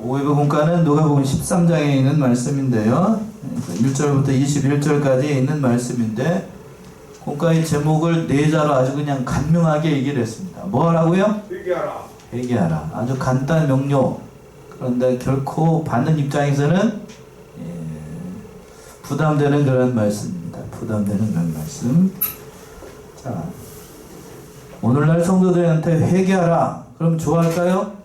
오해부 본과는 누가복음 13장에 있는 말씀인데요. 1절부터 21절까지 있는 말씀인데 본과의 제목을 네 자로 아주 그냥 간명하게 얘기를 했습니다. 뭐 하라고요? 회개하라. 회개하라. 아주 간단 명료. 그런데 결코 받는 입장에서는 부담되는 그런 말씀입니다. 부담되는 그런 말씀. 자, 오늘날 성도들한테 회개하라. 그럼 좋아할까요?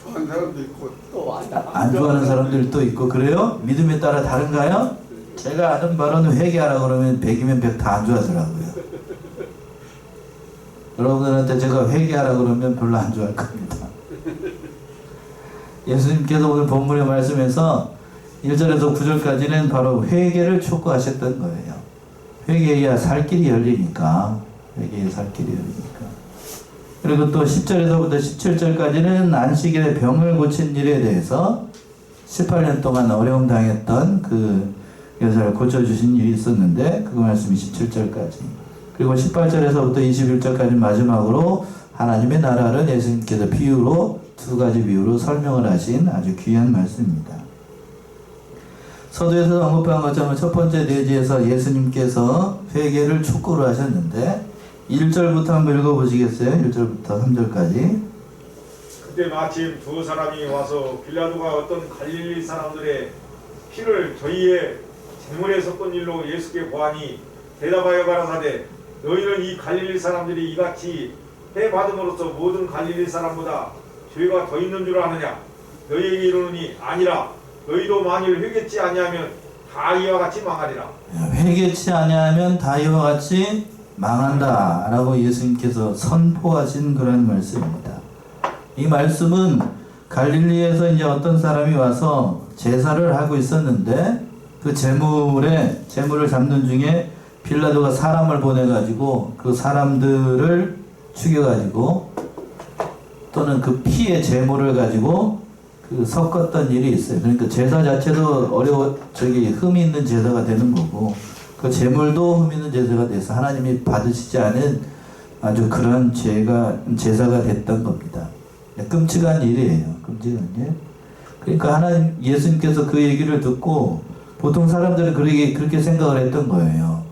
좋아하는 사람도 있고 또 안 좋아하는 사람들도 있고 그래요? 믿음에 따라 다른가요? 제가 아는 바로는 회개하라 그러면 100이면 100 다 안 좋아하더라고요. 여러분들한테 제가 회개하라 그러면 별로 안 좋아할 겁니다. 예수님께서 오늘 본문의 말씀에서 1절에서 9절까지는 바로 회개를 촉구하셨던 거예요. 회개해야 살 길이 열리니까. 회개해야 살 길이 열리니까. 그리고 또 10절에서부터 17절까지는 안식일에 병을 고친 일에 대해서 18년 동안 어려움 당했던 그 여자를 고쳐주신 일이 있었는데 그 말씀이 17절까지. 그리고 18절에서부터 21절까지 마지막으로 하나님의 나라를 예수님께서 비유로 두 가지 비유로 설명을 하신 아주 귀한 말씀입니다. 서두에서 언급한 것처럼 첫 번째 내지에서 예수님께서 회개를 촉구를 하셨는데 1절부터 한번 읽어보시겠어요? 1절부터 3절까지. 그때 마침 두 사람이 와서 빌라도가 어떤 갈릴리 사람들의 피를 저희의 재물에 섞은 일로 예수께 보하니 대답하여 가라사대 너희는 이 갈릴리 사람들이 이같이 해 받음으로써 모든 갈릴리 사람보다 죄가 더 있는 줄 아느냐? 너희에게 이르노니 아니라 너희도 만일 회개치 아니하면 다 이와 같이 망하리라. 회개치 아니하면 다 이와 같이 망한다 라고 예수님께서 선포하신 그런 말씀입니다. 이 말씀은 갈릴리에서 이제 어떤 사람이 와서 제사를 하고 있었는데 그 제물을 잡는 중에 빌라도가 사람을 보내가지고 그 사람들을 죽여가지고 또는 그 피의 제물을 가지고 그 섞었던 일이 있어요. 그러니까 제사 자체도 흠이 있는 제사가 되는 거고 그 제물도 흠 있는 제사가 돼서 하나님이 받으시지 않은 아주 그런 제사가 됐던 겁니다. 끔찍한 일이에요. 끔찍한 일. 그러니까 예수님께서 그 얘기를 듣고 보통 사람들은 그렇게 생각을 했던 거예요.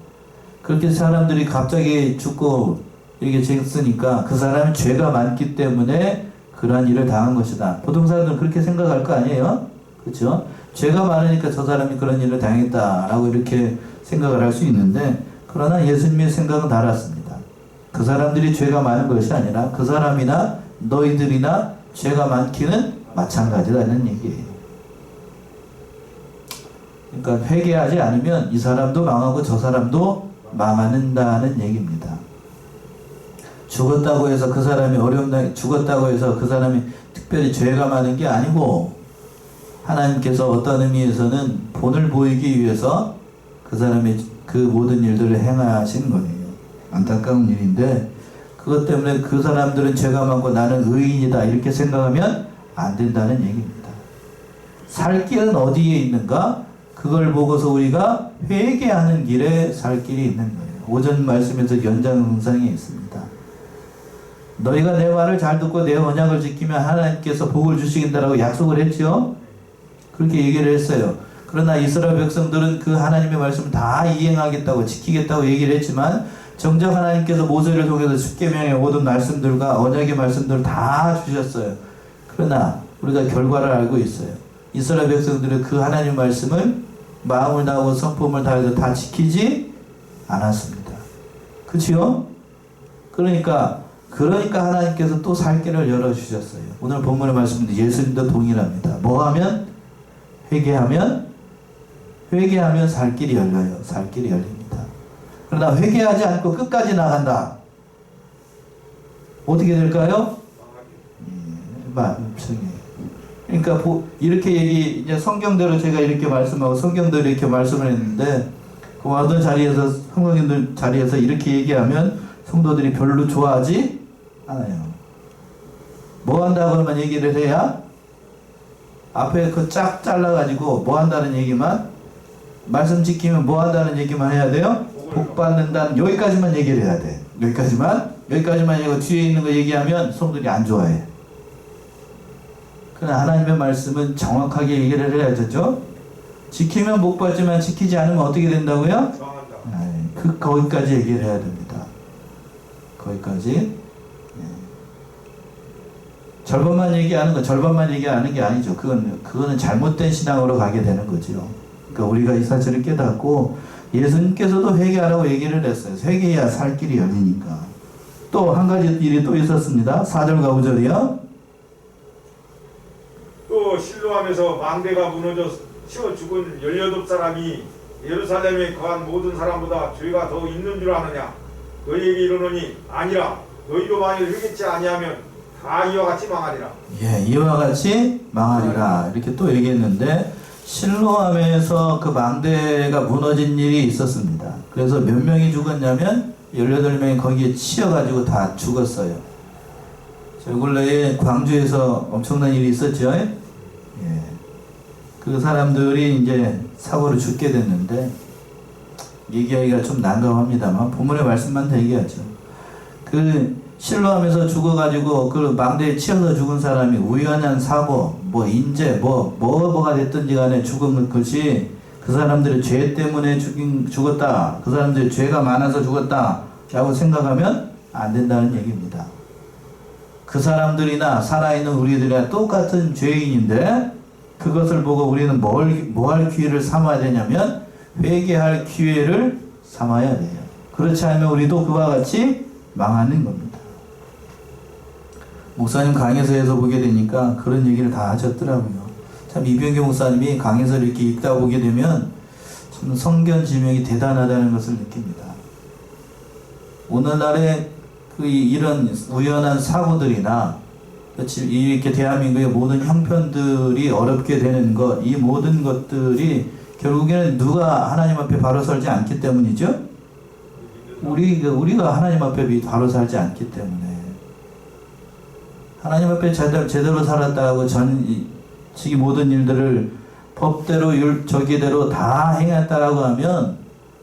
그렇게 사람들이 갑자기 죽고 이렇게 됐으니까 그 사람이 죄가 많기 때문에 그러한 일을 당한 것이다. 보통 사람들은 그렇게 생각할 거 아니에요? 그렇죠? 죄가 많으니까 저 사람이 그런 일을 당했다라고 이렇게 생각을 할 수 있는데 그러나 예수님의 생각은 달랐습니다. 그 사람들이 죄가 많은 것이 아니라 그 사람이나 너희들이나 죄가 많기는 마찬가지라는 얘기예요. 그러니까 회개하지 않으면 이 사람도 망하고 저 사람도 망한다는 얘기입니다. 죽었다고 해서 그 사람이 죽었다고 해서 그 사람이 특별히 죄가 많은 게 아니고 하나님께서 어떤 의미에서는 본을 보이기 위해서 그 사람이 그 모든 일들을 행하신 거예요. 안타까운 일인데 그것 때문에 그 사람들은 죄가 많고 나는 의인이다 이렇게 생각하면 안 된다는 얘기입니다. 살 길은 어디에 있는가? 그걸 보고서 우리가 회개하는 길에 살 길이 있는 거예요. 오전 말씀에서 연장선상에 있습니다. 너희가 내 말을 잘 듣고 내 언약을 지키면 하나님께서 복을 주시긴다라고 약속을 했죠. 그렇게 얘기를 했어요. 그러나 이스라엘 백성들은 그 하나님의 말씀을 다 이행하겠다고 지키겠다고 얘기를 했지만 정작 하나님께서 모세를 통해서 십계명의 모든 말씀들과 언약의 말씀들을 다 주셨어요. 그러나 우리가 결과를 알고 있어요. 이스라엘 백성들은 그 하나님의 말씀을 마음을 다하고 성품을 다해서 다 지키지 않았습니다. 그치요? 그러니까 하나님께서 또 살 길을 열어주셨어요. 오늘 본문의 말씀도 예수님도 동일합니다. 뭐 하면? 회개하면 살 길이 열려요. 살 길이 열립니다. 그러나 회개하지 않고 끝까지 나간다. 어떻게 될까요? 그러니까 이렇게 이제 성경대로 제가 이렇게 말씀하고 성경대로 이렇게 말씀을 했는데 그 어떤 자리에서 성도님들 자리에서 이렇게 얘기하면 성도들이 별로 좋아하지 않아요. 뭐 한다고 하면 얘기를 해야 앞에 그 쫙 잘라가지고 뭐 한다는 얘기만 말씀 지키면 뭐 한다는 얘기만 해야 돼요? 복 받는다는 여기까지만 얘기를 해야 돼. 여기까지만 얘기하고 뒤에 있는 거 얘기하면 성도들이 안 좋아해. 그러나 하나님의 말씀은 정확하게 얘기를 해야 되죠. 지키면 복 받지만 지키지 않으면 어떻게 된다고요? 망한다. 거기까지 얘기를 해야 됩니다. 거기까지. 절반만 얘기하는 게 아니죠. 그거는 잘못된 신앙으로 가게 되는 거죠. 그러니까 우리가 이 사실을 깨닫고 예수님께서도 회개하라고 얘기를 했어요. 회개해야 살 길이 열리니까. 또 한 가지 일이 또 있었습니다. 4절과 5절이요. 또 실로암에서 망대가 무너져 치워 죽은 18사람이 예루살렘에 거한 모든 사람보다 죄가 더 있는 줄 아느냐? 너희에게 이르노니 아니라 너희도 만일 회개치 아니하면 다 이와 같이 망하리라. 예, 이와 같이 망하리라. 이렇게 또 얘기했는데 실로암에서 그 망대가 무너진 일이 있었습니다. 그래서 몇 명이 죽었냐면 18명이 거기에 치여가지고 다 죽었어요. 저 근래에 광주에서 엄청난 일이 있었죠. 예. 그 사람들이 이제 사고로 죽게 됐는데 얘기하기가 좀 난감합니다만 본문의 말씀만 더 얘기하죠. 그 실로암에서 죽어가지고 그 망대에 치여서 죽은 사람이 우연한 사고, 뭐가 됐든지 간에 죽은 것이 그 사람들의 죄 때문에 죽었다. 그 사람들의 죄가 많아서 죽었다. 라고 생각하면 안 된다는 얘기입니다. 그 사람들이나 살아있는 우리들이나 똑같은 죄인인데 그것을 보고 우리는 뭐 할 기회를 삼아야 되냐면 회개할 기회를 삼아야 돼요. 그렇지 않으면 우리도 그와 같이 망하는 겁니다. 목사님 강해서에서 보게 되니까 그런 얘기를 다 하셨더라고요. 참 이병규 목사님이 강해서 이렇게 읽다 보게 되면 참 성견 지명이 대단하다는 것을 느낍니다. 오늘날의 이런 우연한 사고들이나 이렇게 대한민국의 모든 형편들이 어렵게 되는 것, 이 모든 것들이 결국에는 누가 하나님 앞에 바로 설지 않기 때문이죠. 우리가 하나님 앞에 바로 살지 않기 때문에 하나님 앞에 제대로 살았다고 이 모든 일들을 법대로 저기대로 다 행했다라고 하면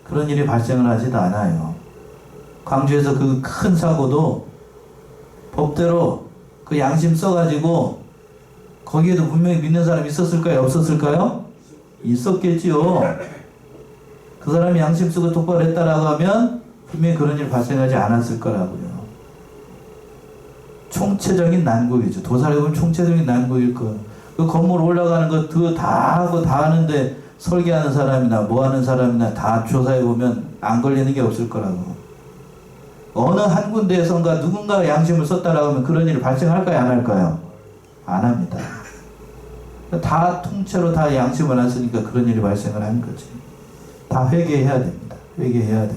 그런 일이 발생을 하지도 않아요. 광주에서 그 큰 사고도 법대로 그 양심 써가지고 거기에도 분명히 믿는 사람이 있었을까요? 없었을까요? 있었겠지요. 그 사람이 양심 쓰고 똑바로 했다라고 하면 분명히 그런 일 발생하지 않았을 거라고요. 총체적인 난국이죠. 도살에 보면 총체적인 난국일 거예요. 그 건물 올라가는 거 그거 다 하고 다 하는데 설계하는 사람이나 뭐 하는 사람이나 다 조사해 보면 안 걸리는 게 없을 거라고. 어느 한 군데에선가 누군가가 양심을 썼다라고 하면 그런 일이 발생할까요? 안 할까요? 안 합니다. 다 통째로 다 양심을 안 쓰니까 그런 일이 발생을 하는 거지. 다 회개해야 됩니다. 회개해야 돼.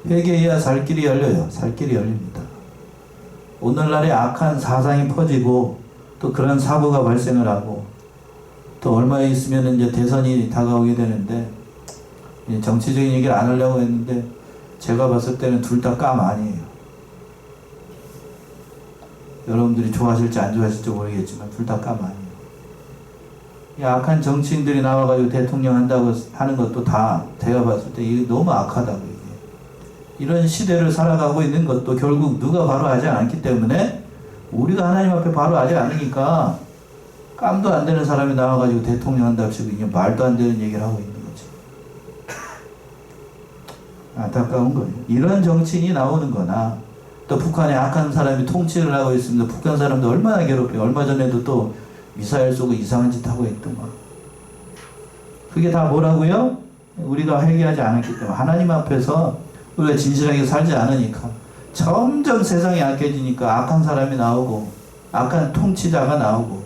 회개해야 살 길이 열려요. 살 길이 열립니다. 오늘날의 악한 사상이 퍼지고 또 그런 사고가 발생을 하고 또 얼마 있으면 이제 대선이 다가오게 되는데 정치적인 얘기를 안 하려고 했는데 제가 봤을 때는 둘 다 깜 아니에요. 여러분들이 좋아하실지 안 좋아하실지 모르겠지만 둘 다 깜 아니에요. 이 악한 정치인들이 나와가지고 대통령 한다고 하는 것도 다 제가 봤을 때 이게 너무 악하다고 이게. 이런 시대를 살아가고 있는 것도 결국 누가 바로 하지 않기 때문에 우리가 하나님 앞에 바로 하지 않으니까 깜도 안 되는 사람이 나와가지고 대통령 한다고 치고 이게 말도 안 되는 얘기를 하고 있는 거지. 안타까운 거예요. 이런 정치인이 나오는 거나 또 북한에 악한 사람이 통치를 하고 있습니다. 북한 사람들 얼마나 괴롭혀요. 얼마 전에도 또 미사일 쏘고 이상한 짓 하고 있더만. 그게 다 뭐라고요? 우리가 회개하지 않았기 때문에 하나님 앞에서 우리가 진실하게 살지 않으니까 점점 세상이 약해지니까 악한 사람이 나오고 악한 통치자가 나오고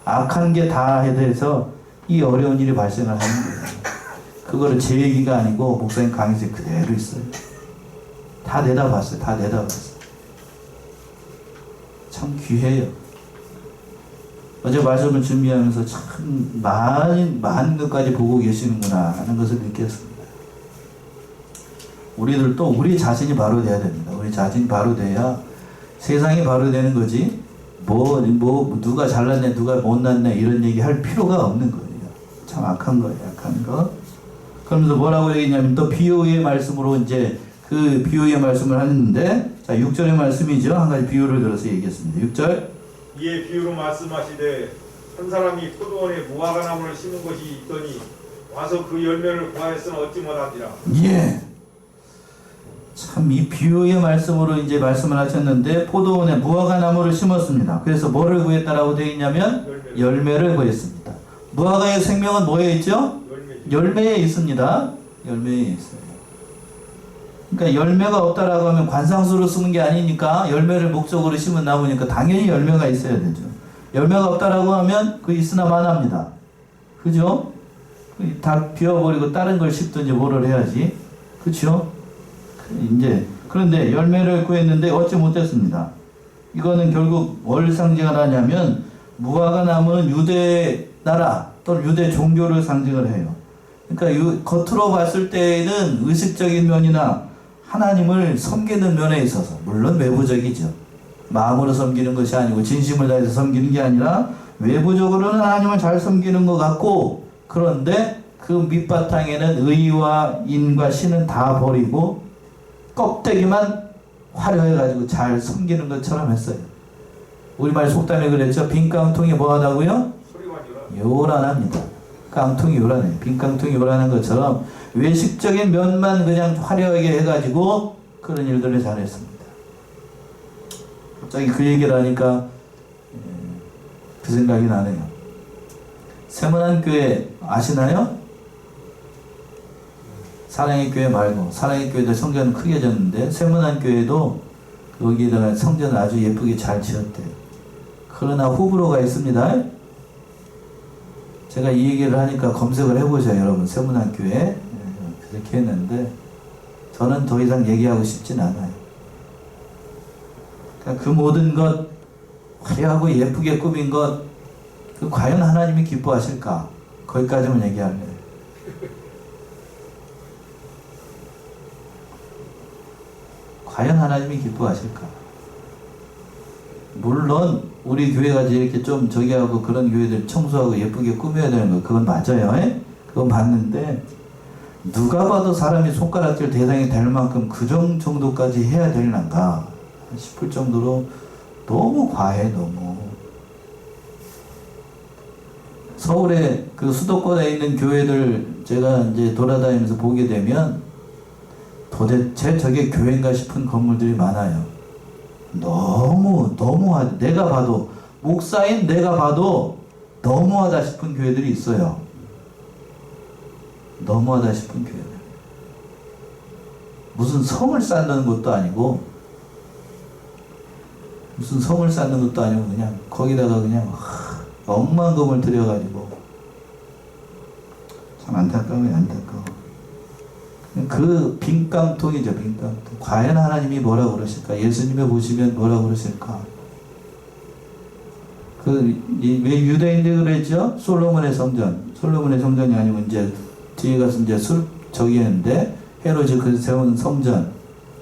악한 게 다 해서 이 어려운 일이 발생을 하는 거예요. 그거를 제 얘기가 아니고 목사님 강의서에 그대로 있어요. 다 내다봤어요. 다 내다봤어요. 참 귀해요. 어제 말씀을 준비하면서 참 많은 것까지 보고 계시는구나 하는 것을 느꼈습니다. 우리들도 우리 자신이 바로 돼야 됩니다. 우리 자신이 바로 돼야 세상이 바로 되는 거지 누가 잘났네 누가 못났네 이런 얘기 할 필요가 없는 거예요. 참 악한 거예요. 악한 거. 그러면서 뭐라고 얘기했냐면 또 비유의 말씀으로 이제 그 비유의 말씀을 하는데 자 6절의 말씀이죠. 한 가지 비유를 들어서 얘기했습니다. 6절 이에 비유로 말씀하시되 한 사람이 포도원에 무화과 나무를 심은 것이 있더니 와서 그 열매를 구하였으나 얻지 못하니라. 예. 참 이 비유의 말씀으로 이제 말씀을 하셨는데 포도원에 무화과 나무를 심었습니다. 그래서 뭐를 구했다라고 되어 있냐면 열매를 구했습니다. 무화과의 생명은 뭐에 있죠? 열매에 있습니다. 열매에 있어요. 그러니까 열매가 없다라고 하면 관상수로 쓰는 게 아니니까 열매를 목적으로 심은 나무니까 당연히 열매가 있어야 되죠. 열매가 없다라고 하면 그 있으나 마나입니다. 그죠? 다 비워버리고 다른 걸 심든지 뭐를 해야지. 그렇죠? 이제 그런데 열매를 구했는데 얻지 못했습니다. 이거는 결국 뭘 상징을 하냐면 무화과 나무는 유대 나라 또는 유대 종교를 상징을 해요. 그러니까 겉으로 봤을 때에는 의식적인 면이나 하나님을 섬기는 면에 있어서 물론 외부적이죠. 마음으로 섬기는 것이 아니고 진심을 다해서 섬기는 게 아니라 외부적으로는 하나님을 잘 섬기는 것 같고 그런데 그 밑바탕에는 의와 인과 신은 다 버리고 껍데기만 화려해가지고 잘 섬기는 것처럼 했어요. 우리말 속담에 그랬죠. 빈 깡통이 뭐하다고요? 요란합니다. 깡통이 요란해. 빈 깡통이 요란한 것처럼 외식적인 면만 그냥 화려하게 해가지고 그런 일들을 잘했습니다. 갑자기 그 얘기를 하니까 그 생각이 나네요. 세문안 교회 아시나요? 사랑의 교회 말고 사랑의 교회도 성전은 크게 졌는데 세문안 교회도 여기에다가 성전을 아주 예쁘게 잘 지었대요. 그러나 호불호가 있습니다. 제가 이 얘기를 하니까 검색을 해보세요, 여러분. 세문안 교회 그렇게 했는데 저는 더 이상 얘기하고 싶진 않아요. 그러니까 그 모든 것 화려하고 예쁘게 꾸민 것 그 과연 하나님이 기뻐하실까? 거기까지만 얘기할래요. 과연 하나님이 기뻐하실까? 물론 우리 교회가 이렇게 좀 저기 하고 그런 교회들 청소하고 예쁘게 꾸며야 되는 거 그건 맞아요. 그건 맞는데 누가 봐도 사람이 손가락질 대상이 될 만큼 그 정도까지 해야 되는가 싶을 정도로 너무 과해. 너무 서울에 그 수도권에 있는 교회들 제가 이제 돌아다니면서 보게 되면 도대체 저게 교회인가 싶은 건물들이 많아요. 너무하다. 내가 봐도 목사인 내가 봐도 너무하다 싶은 교회들이 있어요. 너무하다 싶은 교회들. 무슨 성을 쌓는 것도 아니고 그냥 거기다가 그냥 억만금을 들여가지고 참 안타까워요. 그 빈깡통이죠. 빈깡통. 과연 하나님이 뭐라고 그러실까? 예수님을 보시면 뭐라고 그러실까? 왜 유대인들이 그랬죠? 솔로몬의 성전이 아니고 이제 뒤에 가서 이제 저기 했는데 헤롯이 그 세운 성전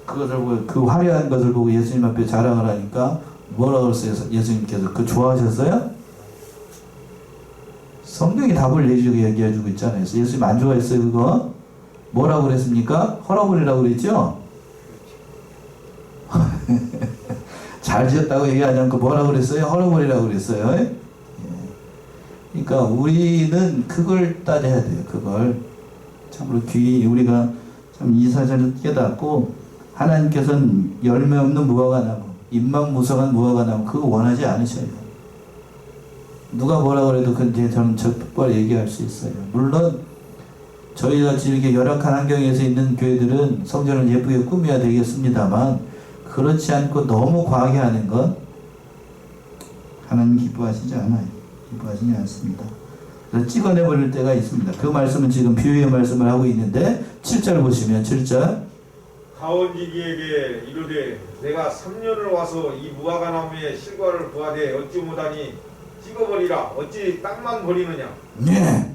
그것을 보고 그 화려한 것을 보고 예수님 앞에 자랑을 하니까 뭐라고 그랬어요? 예수님께서 그거 좋아하셨어요? 성경이 답을 얘기해주고 있잖아요. 예수님 안 좋아했어요 그거? 뭐라고 그랬습니까? 헐어버리라고 그랬죠? 잘 지었다고 얘기하지 않고 뭐라고 그랬어요? 헐어버리라고 그랬어요. 예. 그러니까 우리는 그걸 따져야 돼요. 그걸 참으로 우리가 참 이 사실을 깨닫고 하나님께서는 열매 없는 무화과 나무, 잎만 무성한 무화과 나무 그거 원하지 않으셔요. 누가 뭐라고 그래도 근데 저는 적극적으로 얘기할 수 있어요. 물론 저희같이 이렇게 열악한 환경에서 있는 교회들은 성전을 예쁘게 꾸며야 되겠습니다만 그렇지 않고 너무 과하게 하는 건 하나님 기뻐하시지 않아요. 기뻐하시지 않습니다. 그래서 찍어내버릴 때가 있습니다. 그 말씀은 지금 비유의 말씀을 하고 있는데 7절 보시면 7절 가온지기에게 이르되 내가 3년을 와서 이 무화과 나무의 실과를 구하되 얻지 못하니 찍어버리라. 어찌 땅만 버리느냐. 네.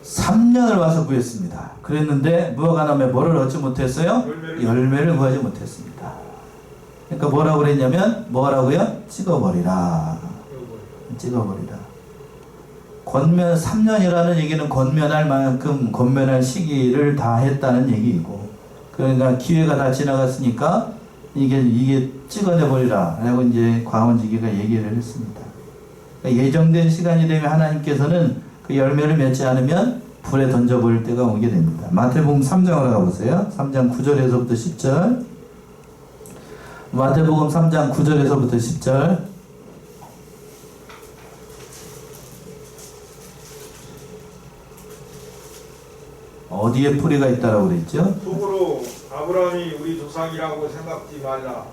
3년을 와서 구했습니다. 그랬는데 무화과 나무에 뭐를 얻지 못했어요? 열매를 구하지 못했습니다. 그러니까 뭐라고 그랬냐면 뭐라고요? 찍어버리라. 권면 3년이라는 얘기는 권면할 만큼 권면할 시기를 다 했다는 얘기이고 그러니까 기회가 다 지나갔으니까 이게 찍어내버리라 라고 이제 광원지기가 얘기를 했습니다. 그러니까 예정된 시간이 되면 하나님께서는 그 열매를 맺지 않으면 불에 던져버릴 때가 오게 됩니다. 마태복음 3장으로 가보세요. 3장 9절에서부터 10절. 마태복음 3장 9절에서부터 10절. 어디에 뿌리가 있다라고 그랬죠? 속으로 아브라함이 우리 조상이라고 생각지 말라.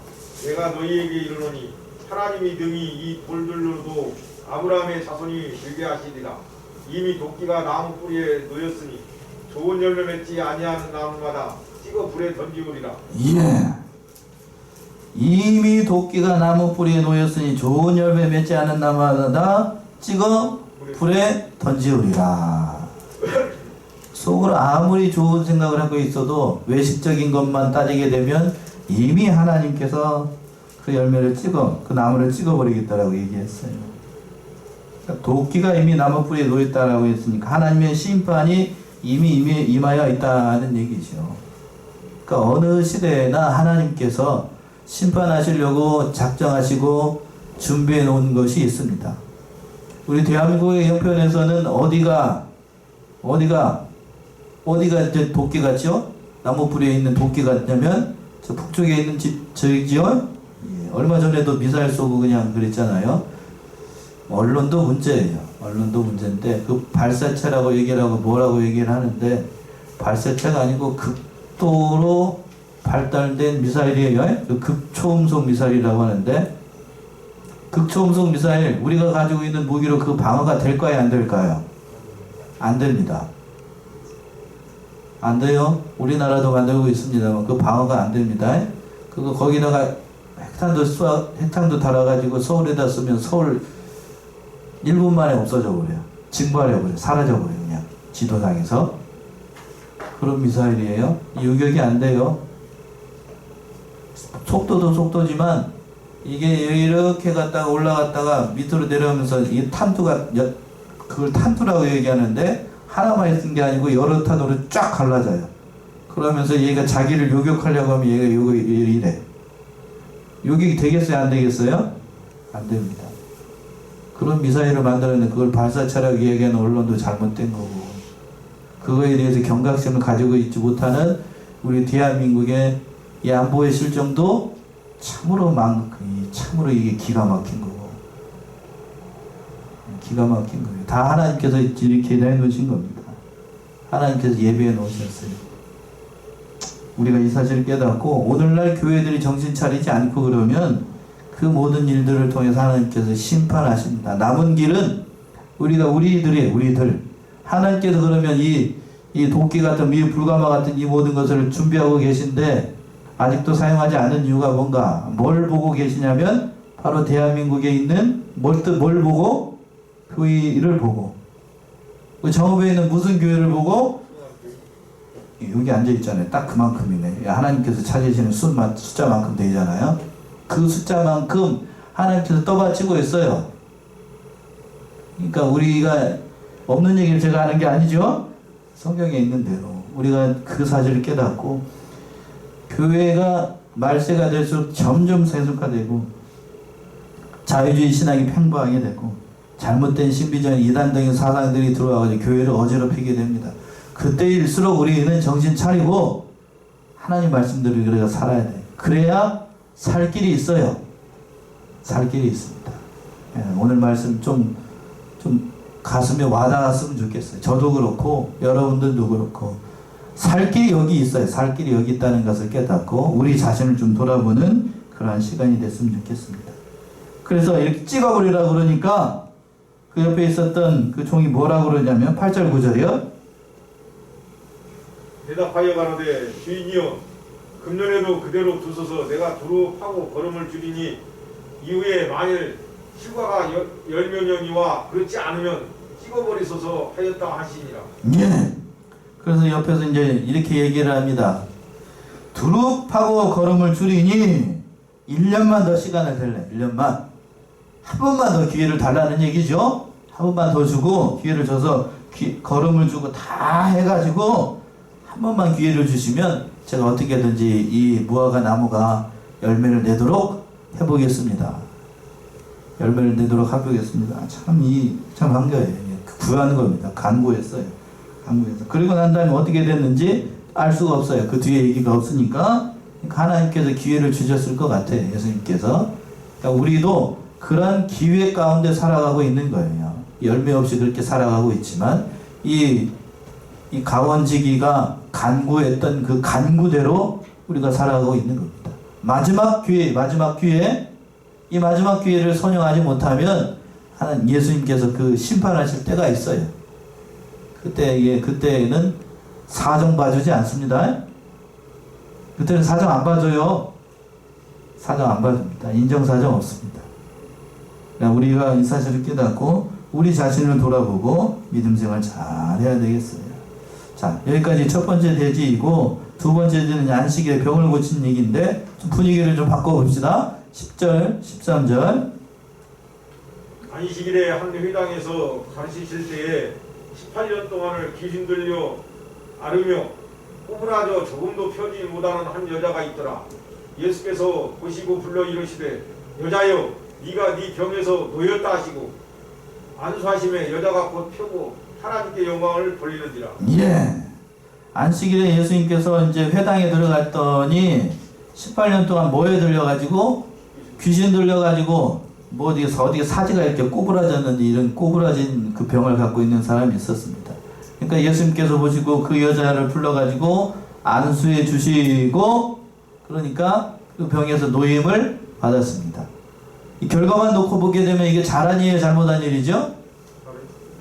내가 너희에게 이르노니 하나님이 능히 이 돌들로도 아브라함의 자손이 되게 하시리라. 이미 도끼가 나무 뿌리에 놓였으니 좋은 열매 맺지 아니하는 나무마다 찍어 불에 던지우리라. 예. 이미 도끼가 나무 뿌리에 놓였으니 좋은 열매 맺지 않은 나무마다 찍어 불에 던지우리라. 속으로 아무리 좋은 생각을 하고 있어도 외식적인 것만 따지게 되면 이미 하나님께서 그 열매를 그 나무를 찍어버리겠다라고 얘기했어요. 그러니까 도끼가 이미 나무 뿌리에 놓였다라고 했으니까 하나님의 심판이 이미 임하여 있다는 얘기죠. 그러니까 어느 시대에나 하나님께서 심판하시려고 작정하시고 준비해 놓은 것이 있습니다. 우리 대한민국의 형편에서는 어디가 이제 도끼 같죠? 나무 뿌리에 있는 도끼 같냐면 저 북쪽에 있는 저기죠? 예, 얼마 전에도 미사일 쏘고 그냥 그랬잖아요. 언론도 문제예요. 언론도 문제인데 그 발사체라고 얘기를 하고 뭐라고 얘기를 하는데 발사체가 아니고 극도로 발달된 미사일이에요. 그 극초음속 미사일이라고 하는데 극초음속 미사일 우리가 가지고 있는 무기로 그 방어가 될까요? 안 될까요? 안 됩니다. 안 돼요. 우리나라도 만들고 있습니다만 그 방어가 안 됩니다. 그거 거기다가 핵탄도 달아가지고 서울에다 쓰면 서울 1분 만에 없어져 버려요. 증발해버려요. 사라져버려요. 그냥 지도상에서. 그런 미사일이에요. 유격이 안 돼요. 속도도 속도지만 이게 이렇게 갔다가 올라갔다가 밑으로 내려오면서 이 탄두가 그걸 탄두라고 얘기하는데 하나만 있는 게 아니고 여러 탄으로 쫙 갈라져요. 그러면서 얘가 자기를 요격하려고 하면 얘가 이래. 요격이 되겠어요? 안 되겠어요? 안 됩니다. 그런 미사일을 만들었는데 그걸 발사체라고 얘기하는 언론도 잘못된 거고 그거에 대해서 경각심을 가지고 있지 못하는 우리 대한민국의 이 안보의 실정도 참으로 이게 기가 막힌 거고 기가 막힌 거예요. 다 하나님께서 이렇게 내놓으신 겁니다. 하나님께서 예배해 놓으셨어요. 우리가 이 사실을 깨닫고 오늘날 교회들이 정신 차리지 않고 그러면 그 모든 일들을 통해서 하나님께서 심판하십니다. 남은 길은 우리들 하나님께서 그러면 이 도끼 같은 이 불가마 같은 이 모든 것을 준비하고 계신데 아직도 사용하지 않은 이유가 뭔가 뭘 보고 계시냐면 바로 대한민국에 있는 뭘 보고 교회를 보고 정읍에 있는 무슨 교회를 보고 여기 앉아있잖아요. 딱 그만큼이네. 하나님께서 찾으시는 숫자만큼 되잖아요. 그 숫자만큼 하나님께서 떠받치고 있어요. 그러니까 우리가 없는 얘기를 제가 하는 게 아니죠. 성경에 있는 대로 우리가 그 사실을 깨닫고 교회가 말세가 될수록 점점 세속화되고 자유주의 신앙이 팽배하게 되고 잘못된 신비적인 이단적인 사상들이 들어와가지고 교회를 어지럽히게 됩니다. 그때일수록 우리는 정신 차리고 하나님 말씀대로 그래서 살아야 돼. 그래야 살 길이 있어요. 살 길이 있습니다. 예, 오늘 말씀 좀 가슴에 와닿았으면 좋겠어요. 저도 그렇고 여러분들도 그렇고 살 길이 여기 있어요. 살 길이 여기 있다는 것을 깨닫고 우리 자신을 좀 돌아보는 그러한 시간이 됐으면 좋겠습니다. 그래서 이렇게 찍어버리라 그러니까 그 옆에 있었던 그 종이 뭐라고 그러냐면 8절 9절이요. 대답하여 가로되 주인이여 금년에도 그대로 두소서 내가 두루 파고 걸음을 줄이니 이후에 만일 휴가가 열몇 년이와 그렇지 않으면 찍어버리소서 하였다 하시니라. 예. 그래서 옆에서 이제 이렇게 얘기를 합니다. 두루 파고 걸음을 줄이니 1년만 더 시간을 달래. 1년만. 한 번만 더 기회를 달라는 얘기죠. 한 번만 더 주고 기회를 줘서 걸음을 주고 다 해가지고 한 번만 기회를 주시면 제가 어떻게든지 이 무화과 나무가 열매를 내도록 해보겠습니다. 열매를 내도록 해보겠습니다. 참 한거예요. 구하는 겁니다. 간구했어요. 간구해서. 그리고 난 다음에 어떻게 됐는지 알 수가 없어요. 그 뒤에 얘기가 없으니까 하나님께서 기회를 주셨을 것 같아요. 예수님께서. 그러니까 우리도 그런 기회 가운데 살아가고 있는 거예요. 열매 없이 그렇게 살아가고 있지만 이 가원지기가 간구했던 그 간구대로 우리가 살아가고 있는 겁니다. 마지막 기회, 이 마지막 기회를 선용하지 못하면 하나님 예수님께서 그 심판하실 때가 있어요. 그때는 사정 봐주지 않습니다. 그때는 사정 안 봐줘요. 사정 안 봐줍니다. 인정사정 없습니다. 그러니까 우리가 이 사실을 깨닫고 우리 자신을 돌아보고 믿음생활 잘 해야 되겠어요. 자, 여기까지 첫 번째 대지이고 두 번째는 안식일에 병을 고친 얘기인데 좀 분위기를 좀 바꿔봅시다. 10절, 13절. 안식일에 한 회당에서 가르치실 때에 18년 동안을 귀신 들려 앓으며 꼬부라져 조금도 펴지 못하는 한 여자가 있더라. 예수께서 보시고 불러 이르시되 여자여 네가 네 병에서 놓였다 하시고 안수하심에 여자가 곧 펴고 하나님께 영광을 돌리는지라. 예. 안식일에 예수님께서 이제 회당에 들어갔더니 18년 동안 뭐에 들려가지고 귀신 들려가지고 뭐 어디 사지가 이렇게 꼬부라졌는지 이런 꼬부라진 그 병을 갖고 있는 사람이 있었습니다. 그러니까 예수님께서 보시고 그 여자를 불러가지고 안수해 주시고 그러니까 그 병에서 노임을 받았습니다. 이 결과만 놓고 보게 되면 이게 잘한 일이에요, 잘못한 일이죠?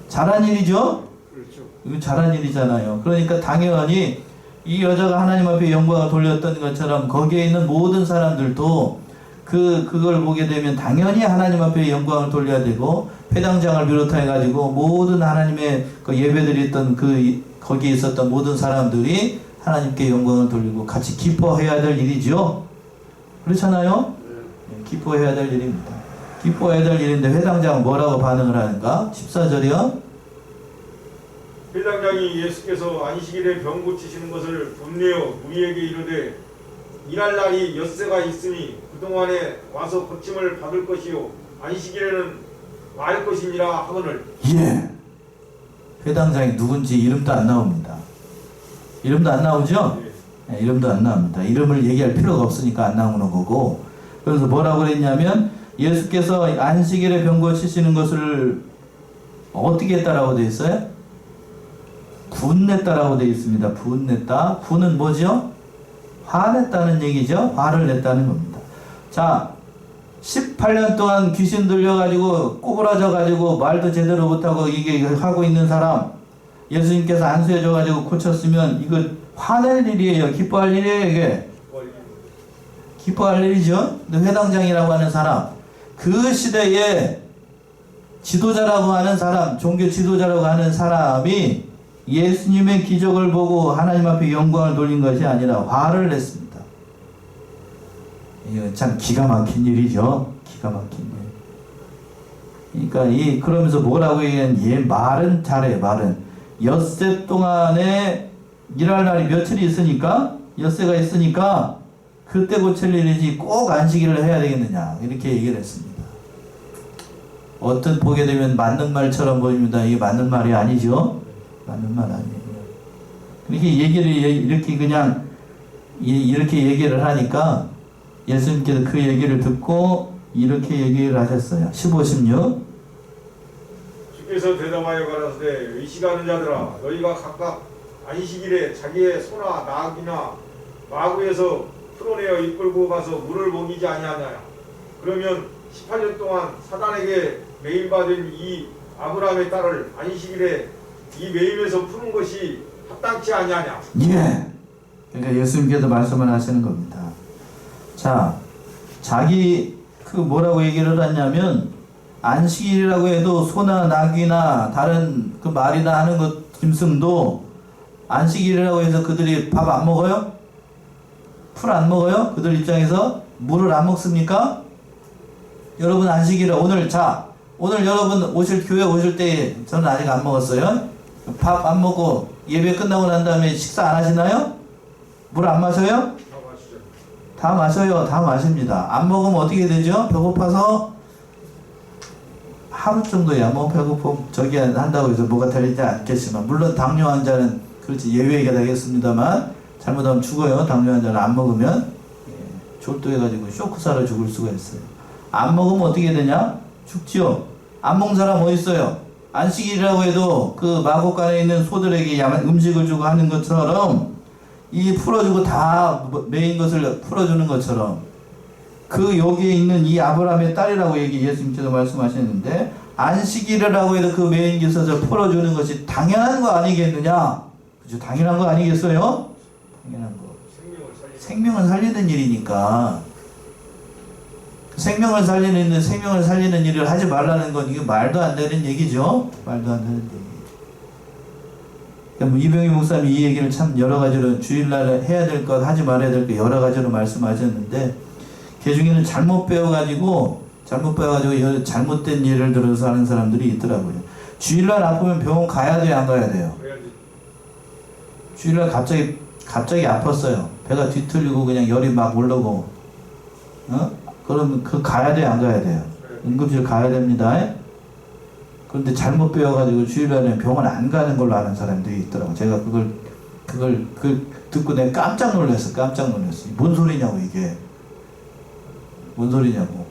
잘한 일이죠? 그렇죠. 이거 잘한 일이잖아요. 그러니까 당연히 이 여자가 하나님 앞에 영광을 돌렸던 것처럼 거기에 있는 모든 사람들도 그걸 보게 되면 당연히 하나님 앞에 영광을 돌려야 되고 회당장을 비롯해 가지고 모든 하나님의 그 예배드렸던 거기에 있었던 모든 사람들이 하나님께 영광을 돌리고 같이 기뻐해야 될 일이죠. 그렇잖아요? 기뻐해야 될 일입니다. 기뻐해야 될 일인데 회당장은 뭐라고 반응을 하는가? 14절이요. 회당장이 예수께서 안식일에 병 고치시는 것을 분내어 우리에게 이르되 일할 날이 엿새가 있으니 그동안에 와서 고침을 받을 것이요 안식일에는 말 것이니라 하거늘. 예. 회당장이 누군지 이름도 안 나옵니다. 이름도 안 나오죠? 네, 이름도 안 나옵니다. 이름을 얘기할 필요가 없으니까 안 나오는 거고. 그래서 뭐라고 그랬냐면 예수께서 안식일에 병 고치시는 것을 어떻게 했다라고 되어 있어요? 분냈다라고 되어 있습니다. 분냈다. 분은 뭐죠? 화냈다는 얘기죠. 화를 냈다는 겁니다. 자, 18년 동안 귀신 들려가지고 꼬부라져가지고 말도 제대로 못하고 이게 하고 있는 사람 예수님께서 안수해줘가지고 고쳤으면 이거 화낼 일이에요? 기뻐할 일이에요? 이게? 기뻐할 일이죠. 근데 회당장이라고 하는 사람 그 시대에 지도자라고 하는 사람 종교 지도자라고 하는 사람이 예수님의 기적을 보고 하나님 앞에 영광을 돌린 것이 아니라 화를 냈습니다. 이거 참 기가 막힌 일이죠. 기가 막힌 일. 그러니까 그러면서 뭐라고 얘기하면 얘 말은 잘해. 말은 엿새 동안에 일할 날이 며칠이 있으니까 엿새가 있으니까 그때 고칠 일이지 꼭 안식일을 해야 되겠느냐 이렇게 얘기를 했습니다. 어떤 보게 되면 맞는 말처럼 보입니다. 이게 맞는 말이 아니죠. 맞는 말 아니에요. 이렇게 얘기를 이렇게 그냥 이렇게 얘기를 하니까 예수님께서 그 얘기를 듣고 이렇게 얘기를 하셨어요. 15, 16. 주께서 대답하여 가라사대 의식하는 자들아 너희가 각각 안식일에 자기의 소나 나귀나 마구에서 풀어내어 이끌고 가서 물을 먹이지 아니하냐. 그러면 18년 동안 사단에게 매임받은 이 아브라함의 딸을 안식일에 이 매임에서 푸는 것이 합당치 아니하냐. 예. 그러니까 예수님께서 말씀을 하시는 겁니다. 자, 자기 뭐라고 얘기를 하냐면 안식일이라고 해도 소나 나귀나 다른 그 말이나 하는 것 짐승도 안식일이라고 해서 그들이 밥 안 먹어요? 풀 안 먹어요? 그들 입장에서 물을 안 먹습니까? 여러분 안식일에 오늘 여러분 교회 오실 때 저는 아직 안 먹었어요. 밥 안 먹고 예배 끝나고 난 다음에 식사 안 하시나요? 물 안 마셔요? 다 마셔요. 다 마십니다. 안 먹으면 어떻게 되죠? 배고파서 하루 정도야 뭐 배고픔 저기 한다고 해서 뭐가 달리지 않겠지만, 물론 당뇨 환자는 그렇지 예외가 되겠습니다만, 잘못하면 죽어요. 당뇨 환자는 안 먹으면 졸도해가지고 쇼크사로 죽을 수가 있어요. 안 먹으면 어떻게 되냐? 죽지요. 안 먹는 사람 어디 있어요? 안식일이라고 해도 그 마곡간에 있는 소들에게 음식을 주고 하는 것처럼, 이 풀어주고 다 메인 것을 풀어주는 것처럼, 그 여기에 있는 이 아브라함의 딸이라고 예수님께서 말씀하셨는데, 안식일이라고 해도 그 메인 것을 풀어주는 것이 당연한 거 아니겠느냐? 그죠? 당연한 거 아니겠어요? 당연한 거. 생명을 살리는 일이니까. 생명을 살리는 일을 하지 말라는 건 이게 말도 안 되는 얘기죠. 말도 안 되는 얘기. 그러니까 이병희 목사님이 이 얘기를 참 여러 가지로 주일날 해야 될 것, 하지 말아야 될 것 여러 가지로 말씀하셨는데, 그 중에는 잘못 배워가지고 잘못된 예를 들어서 하는 사람들이 있더라고요. 주일날 아프면 병원 가야 돼요, 안 가야 돼요? 주일날 갑자기 아팠어요. 배가 뒤틀리고 그냥 열이 막 올라오고, 그러면 가야 돼요, 안 가야 돼요? 응급실 가야 됩니다. 그런데 잘못 배워가지고 주일날에 병원 안 가는 걸로 아는 사람들이 있더라고. 제가 그걸 듣고 내가 깜짝 놀랐어. 뭔 소리냐고, 이게. 뭔 소리냐고.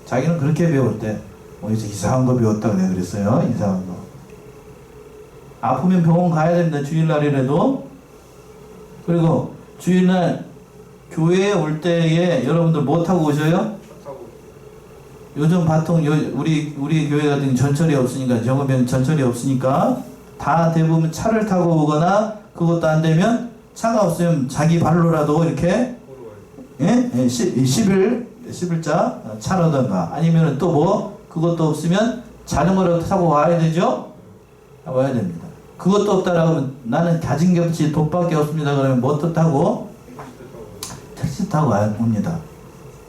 자기는 그렇게 배울 때, 어디서 이상한 거 배웠다고 내가 그랬어요. 이상한 거. 아프면 병원 가야 됩니다. 주일날이라도. 그리고 주일날 교회에 올 때에 여러분들 뭐 타고 오셔요? 요즘 보통 우리 교회 같은 경우 전철이 없으니까, 정읍에는 전철이 없으니까 다 대부분 차를 타고 오거나, 그것도 안 되면 차가 없으면 자기 발로라도 이렇게 11자 차라던가, 아니면 또 뭐 그것도 없으면 자전거라도 타고 와야 되죠? 와야 됩니다. 그것도 없다라고 하면 나는 가진 게 없지 돈밖에 없습니다. 그러면 뭐또 타고? 택시 타고 옵니다.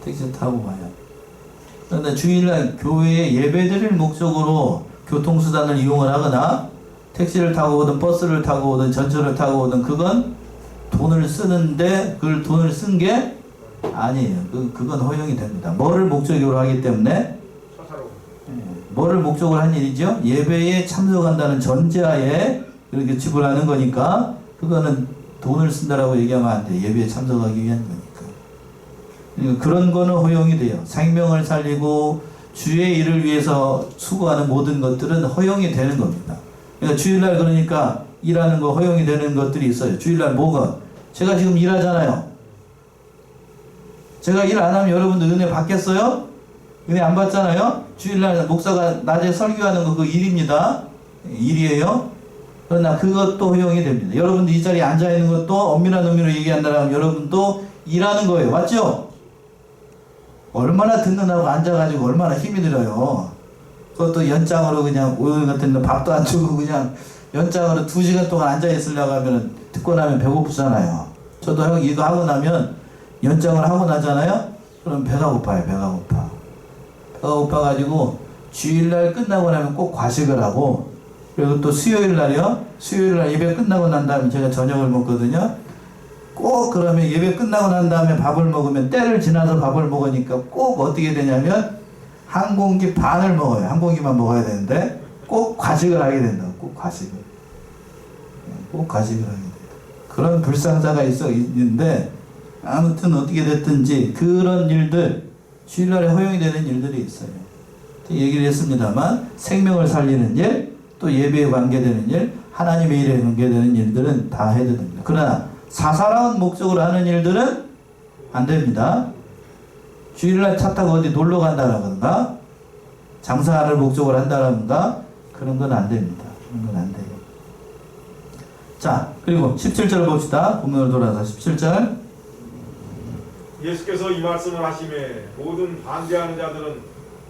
택시 타고 와요. 그런데 주일날 교회에 예배드릴 목적으로 교통수단을 이용을 하거나, 택시를 타고 오든 버스를 타고 오든 전철을 타고 오든, 그건 돈을 쓰는데 그걸 돈을 쓴 게 아니에요. 그건 허용이 됩니다. 뭐를 목적으로 하기 때문에? 뭐를 목적으로 한 일이죠? 예배에 참석한다는 전제하에 이렇게 지불하는 거니까, 그거는 돈을 쓴다라고 얘기하면 안 돼. 예배에 참석하기 위한 거니까. 그러니까 그런 거는 허용이 돼요. 생명을 살리고 주의 일을 위해서 수고하는 모든 것들은 허용이 되는 겁니다. 그러니까 주일날 그러니까 일하는 거 허용이 되는 것들이 있어요. 주일날 뭐가? 제가 지금 일하잖아요. 제가 일 안 하면 여러분들 은혜 받겠어요? 은혜 안 받잖아요? 주일날 목사가 낮에 설교하는 거 그 일입니다. 일이에요. 그러나 그것도 허용이 됩니다. 여러분들 이 자리에 앉아있는 것도 엄밀한 의미로 얘기한다면 여러분도 일하는 거예요. 맞죠? 얼마나 든든하고 앉아가지고 얼마나 힘이 들어요. 그것도 연장으로 그냥 오늘 같은 거 밥도 안 주고 그냥 연장으로 2시간 동안 앉아있으려고 하면 듣고 나면 배고프잖아요. 저도 형 이거 하고 나면 연장을 하고 나잖아요? 그럼 배가 고파요. 배가 고파가지고 주일날 끝나고 나면 꼭 과식을 하고, 그리고 또 수요일날이요. 수요일날 예배 끝나고 난 다음에 제가 저녁을 먹거든요. 꼭 그러면 예배 끝나고 난 다음에 밥을 먹으면, 때를 지나서 밥을 먹으니까 꼭 어떻게 되냐면 한 공기 반을 먹어요. 한 공기만 먹어야 되는데 꼭 과식을 하게 된다. 꼭 과식을 하게 돼요. 그런 불상사가 있는데, 아무튼 어떻게 됐든지 그런 일들, 주일날에 허용이 되는 일들이 있어요. 얘기를 했습니다만, 생명을 살리는 일, 또 예배에 관계되는 일, 하나님의 일에 관계되는 일들은 다 해도 됩니다. 그러나 사사로운 목적으로 하는 일들은 안 됩니다. 주일날 차 타고 어디 놀러 간다라든가, 장사를 목적으로 한다라든가, 그런 건 안 됩니다. 그런 건 안 돼요. 자, 그리고 17절 봅시다. 본문으로 돌아서 17절. 예수께서 이 말씀을 하시매 모든 반대하는 자들은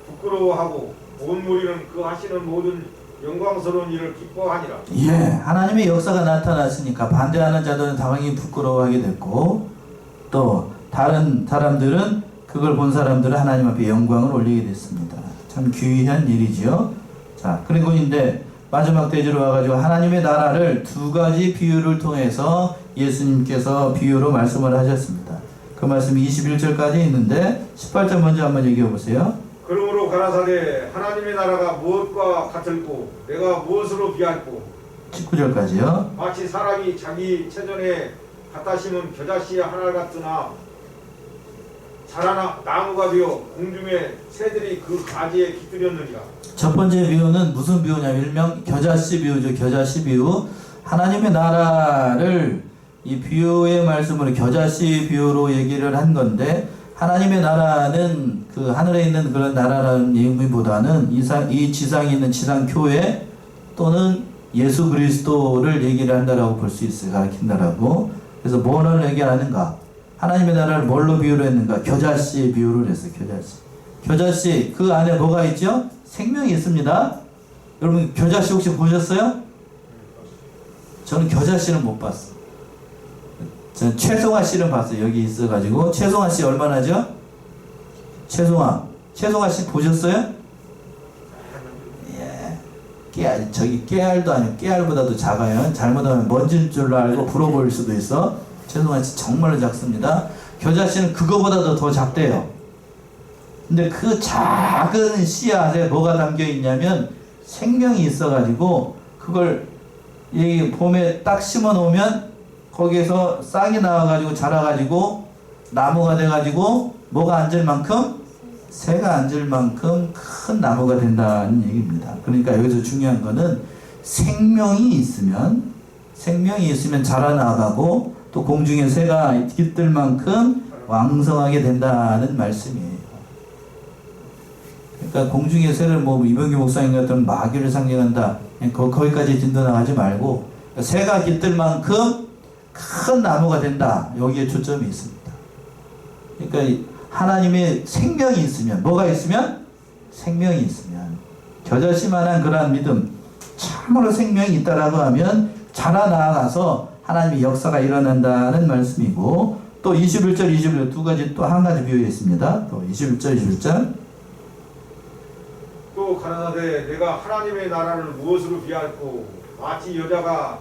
부끄러워하고 온 무리는 그 하시는 모든 영광스러운 일을 기뻐하니라. 예, 하나님의 역사가 나타났으니까 반대하는 자들은 당연히 부끄러워하게 됐고, 또 다른 사람들은, 그걸 본 사람들은 하나님 앞에 영광을 올리게 됐습니다. 참 귀한 일이지요. 자, 그리고 이제 마지막 대지로 와가지고 하나님의 나라를 2가지 비유를 통해서 예수님께서 비유로 말씀을 하셨습니다. 그 말씀이 21절까지 있는데 18절 먼저 한번 얘기해 보세요. 그러므로 가라사대 하나님의 나라가 무엇과 같을꼬 내가 무엇으로 비할꼬 19절까지요. 마치 사람이 자기 체전에 갖다 심은 겨자씨 하나 같으나 자라나 나무가 되어 공중의 새들이 그 가지에 깃들였느니라. 첫 번째 비유는 무슨 비유냐면 일명 겨자씨 비유죠. 겨자씨 비유. 하나님의 나라를 이 비유의 말씀으로 겨자씨 비유로 얘기를 한 건데, 하나님의 나라는 그 하늘에 있는 그런 나라라는 의미보다는 이 지상에 있는 지상교회 또는 예수 그리스도를 얘기를 한다라고 볼 수 있어요. 가르친다라고. 그래서 뭐를 얘기하는가? 하나님의 나라를 뭘로 비유를 했는가? 겨자씨 비유를 했어요. 겨자씨. 겨자씨 그 안에 뭐가 있죠? 생명이 있습니다. 여러분 겨자씨 혹시 보셨어요? 저는 겨자씨는 못 봤어요. 저는 최송아 씨는 봤어요. 여기 있어가지고. 최송아 씨 얼마나죠? 최송아 씨 보셨어요? 예. 깨알, 저기 깨알도 아니고 깨알보다도 작아요. 잘못하면 먼지인 줄 알고 불어버릴 수도 있어. 최송아 씨 정말로 작습니다. 겨자씨는 그거보다도 더 작대요. 근데 그 작은 씨앗에 뭐가 담겨 있냐면 생명이 있어가지고 그걸 이 봄에 딱 심어 놓으면 거기에서 싹이 나와가지고 자라가지고 나무가 돼가지고 뭐가 앉을 만큼? 새가 앉을 만큼 큰 나무가 된다는 얘기입니다. 그러니까 여기서 중요한 거는 생명이 있으면 자라나가고 또 공중에 새가 깃들 만큼 왕성하게 된다는 말씀이에요. 그러니까 공중의 새를 뭐 이병규 목사님 같은 마귀를 상징한다. 거기까지 진도나가지 말고 새가 깃들 만큼 큰 나무가 된다. 여기에 초점이 있습니다. 그러니까 하나님의 생명이 있으면 뭐가 있으면? 생명이 있으면 겨자씨만한 그러한 믿음 참으로 생명이 있다라고 하면 자라나가서 하나님의 역사가 일어난다는 말씀이고 또 21절 22절 두 가지 또 한 가지 비유가 있습니다. 또 21절 21절 또 가라사대 내가 하나님의 나라를 무엇으로 비할꼬 마치 여자가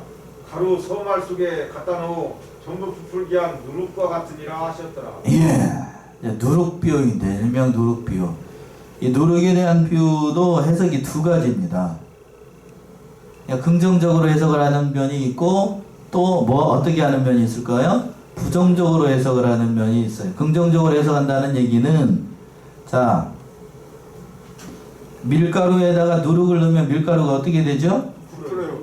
가루 서말 속에 갖다 넣어 전부 부풀게 한 누룩과 같으니라 하셨더라. 예, 누룩 비유인데 일명 누룩 비유. 이 누룩에 대한 비유도 해석이 두 가지입니다. 긍정적으로 해석을 하는 면이 있고 또 뭐 어떻게 하는 면이 있을까요? 부정적으로 해석을 하는 면이 있어요. 긍정적으로 해석한다는 얘기는 자 밀가루에다가 누룩을 넣으면 밀가루가 어떻게 되죠? 부풀어요.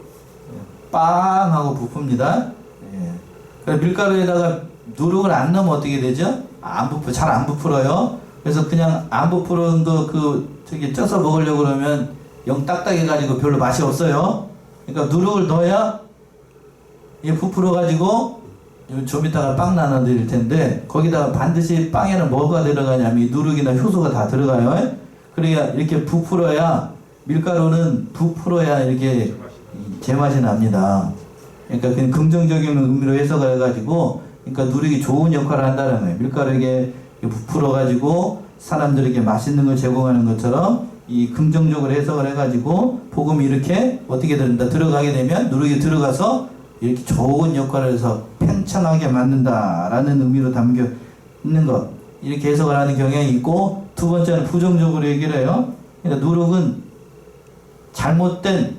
빵 하고 부풉니다. 예. 그래서 밀가루에다가 누룩을 안 넣으면 어떻게 되죠? 잘 안 부풀어요. 그래서 그냥 안 부풀은 거 저기 쪄서 먹으려고 그러면 영 딱딱해가지고 별로 맛이 없어요. 그러니까 누룩을 넣어야 이게 부풀어가지고 좀 이따가 빵 나눠 드릴 텐데 거기다가 반드시 빵에는 뭐가 들어가냐면 이 누룩이나 효소가 다 들어가요. 그래야 이렇게 부풀어야 밀가루는 부풀어야 이렇게 제맛이 납니다. 그러니까 그냥 긍정적인 의미로 해석을 해가지고 그러니까 누룩이 좋은 역할을 한다는 거예요. 밀가루에게 부풀어가지고 사람들에게 맛있는 걸 제공하는 것처럼 이 긍정적으로 해석을 해가지고 복음이 이렇게 어떻게 된다 들어가게 되면 누룩이 들어가서 이렇게 좋은 역할을 해서 팽창하게 만든다라는 의미로 담겨 있는 것 이렇게 해석을 하는 경향이 있고 두 번째는 부정적으로 얘기를 해요. 그러니까 누룩은 잘못된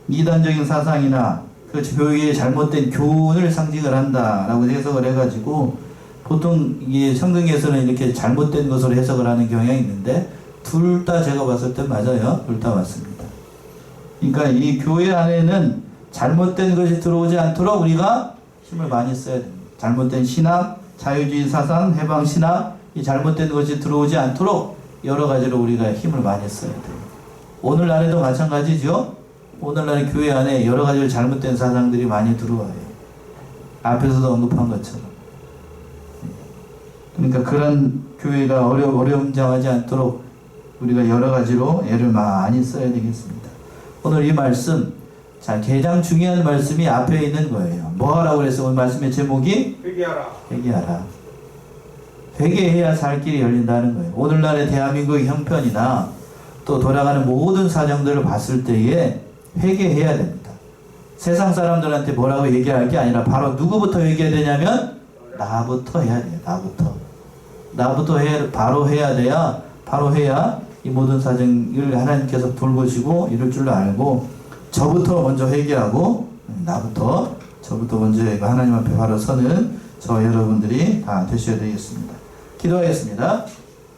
이단적인 사상이나 그 교회의 잘못된 교훈을 상징을 한다라고 해석을 해가지고 보통 이게 성경에서는 이렇게 잘못된 것으로 해석을 하는 경향이 있는데 둘 다 제가 봤을 때 맞아요. 둘 다 맞습니다. 그러니까 이 교회 안에는 잘못된 것이 들어오지 않도록 우리가 힘을 많이 써야 됩니다. 잘못된 신학, 자유주의 사상, 해방 신학 이 잘못된 것이 들어오지 않도록 여러 가지로 우리가 힘을 많이 써야 돼요. 오늘날에도 마찬가지죠. 오늘날 교회 안에 여러 가지로 잘못된 사상들이 많이 들어와요. 앞에서도 언급한 것처럼. 그러니까 그런 교회가 어려움장하지 않도록 우리가 여러 가지로 애를 많이 써야 되겠습니다. 오늘 이 말씀, 자, 가장 중요한 말씀이 앞에 있는 거예요. 뭐 하라고 그래서 오늘 말씀의 제목이? 회개하라. 회개하라. 회개해야 살 길이 열린다는 거예요. 오늘날의 대한민국의 형편이나 또 돌아가는 모든 사정들을 봤을 때에 회개해야 됩니다. 세상 사람들한테 뭐라고 얘기할 게 아니라 바로 누구부터 회개해야 되냐면 나부터 해야 돼요. 나부터 바로 해야 돼야, 바로 해야 이 모든 사정을 하나님께서 돌보시고 이럴 줄 알고, 저부터 먼저 회개하고, 저부터 먼저 하나님 앞에 바로 서는 저 여러분들이 다 되셔야 되겠습니다. 기도하겠습니다.